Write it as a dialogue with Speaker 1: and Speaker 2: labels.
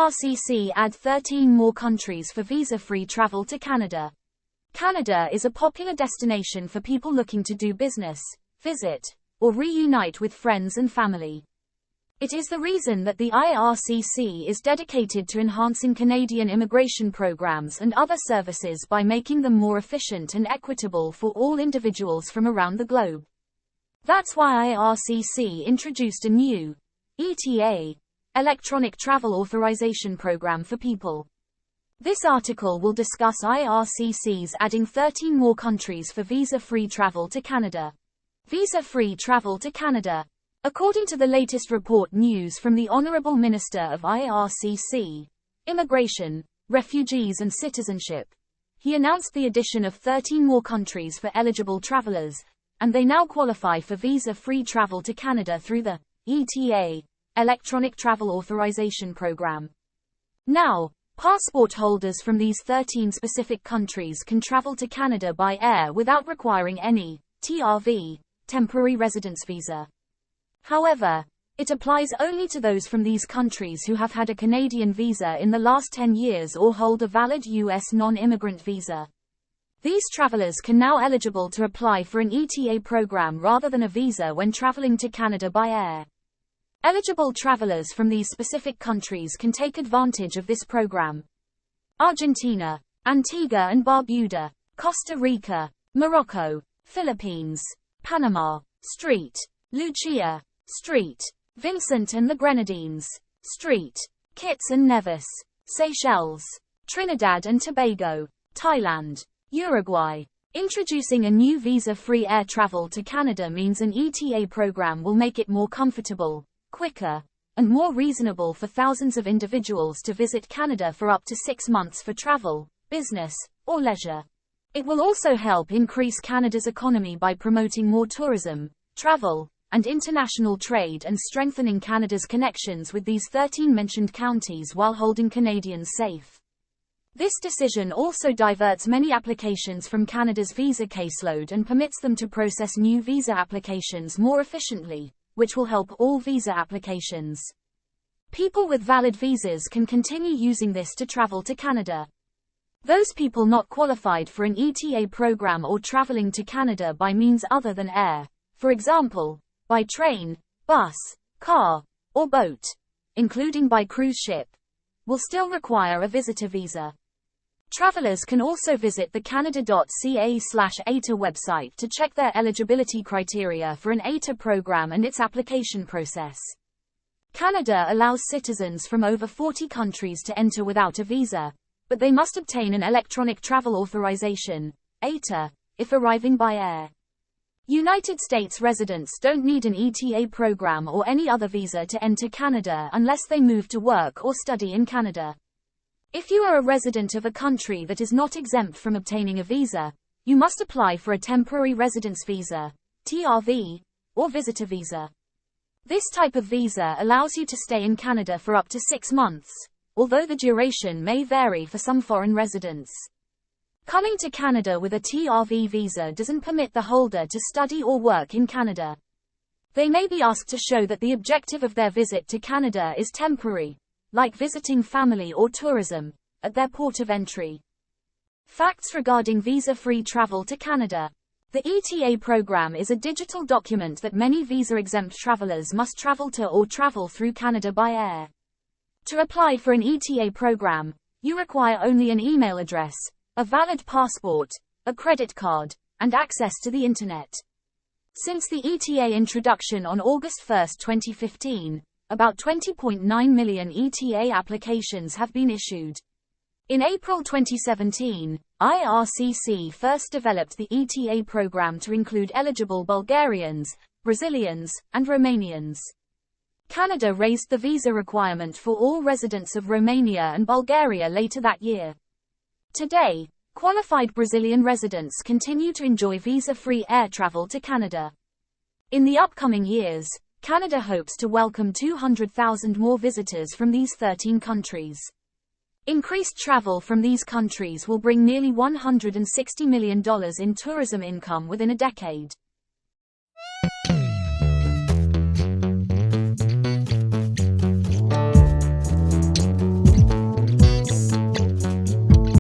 Speaker 1: IRCC add 13 more countries for visa-free travel to Canada. Canada is a popular destination for people looking to do business, visit, or reunite with friends and family. It is the reason that the IRCC is dedicated to enhancing Canadian immigration programs and other services by making them more efficient and equitable for all individuals from around the globe. That's why IRCC introduced a new ETA, Electronic Travel Authorization Program for people. This article will discuss IRCC's adding 13 more countries for visa-free travel to Canada. Visa-free travel to Canada. According to the latest report news from the Honourable Minister of IRCC, Immigration, Refugees and Citizenship, he announced the addition of 13 more countries for eligible travellers, and they now qualify for visa-free travel to Canada through the ETA, Electronic Travel Authorization Program. Now, passport holders from these 13 specific countries can travel to Canada by air without requiring any TRV, temporary residence visa. However, it applies only to those from these countries who have had a Canadian visa in the last 10 years or hold a valid U.S. non-immigrant visa. These travelers can now eligible to apply for an ETA program rather than a visa when traveling to Canada by air. Eligible travelers from these specific countries can take advantage of this program. Argentina, Antigua and Barbuda, Costa Rica, Morocco, Philippines, Panama, St. Lucia, St. Vincent and the Grenadines, St. Kitts and Nevis, Seychelles, Trinidad and Tobago, Thailand, Uruguay. Introducing a new visa-free air travel to Canada means an ETA program will make it more comfortable, quicker, and more reasonable for thousands of individuals to visit Canada for up to 6 months for travel, business, or leisure. It will also help increase Canada's economy by promoting more tourism, travel, and international trade and strengthening Canada's connections with these 13 mentioned counties while holding Canadians safe. This decision also diverts many applications from Canada's visa caseload and permits them to process new visa applications more efficiently, which will help all visa applications. People with valid visas can continue using this to travel to Canada. Those people not qualified for an ETA program or traveling to Canada by means other than air, for example, by train, bus, car, or boat, including by cruise ship, will still require a visitor visa. Travelers can also visit the canada.ca/ATA website to check their eligibility criteria for an ATA program and its application process. Canada allows citizens from over 40 countries to enter without a visa, but they must obtain an Electronic Travel Authorization, ATA, if arriving by air. United States residents don't need an ETA program or any other visa to enter Canada unless they move to work or study in Canada. If you are a resident of a country that is not exempt from obtaining a visa, you must apply for a temporary residence visa, TRV, or visitor visa. This type of visa allows you to stay in Canada for up to 6 months, although the duration may vary for some foreign residents. Coming to Canada with a TRV visa doesn't permit the holder to study or work in Canada. They may be asked to show that the objective of their visit to Canada is temporary, like visiting family or tourism, at their port of entry. Facts regarding visa-free travel to Canada. The ETA program is a digital document that many visa-exempt travelers must travel to or travel through Canada by air. To apply for an ETA program, you require only an email address, a valid passport, a credit card, and access to the internet. Since the ETA introduction on August 1, 2015, about 20.9 million ETA applications have been issued. In April 2017, IRCC first developed the ETA program to include eligible Bulgarians, Brazilians, and Romanians. Canada raised the visa requirement for all residents of Romania and Bulgaria later that year. Today, qualified Brazilian residents continue to enjoy visa-free air travel to Canada. In the upcoming years, Canada hopes to welcome 200,000 more visitors from these 13 countries. Increased travel from these countries will bring nearly $160 million in tourism income within a decade.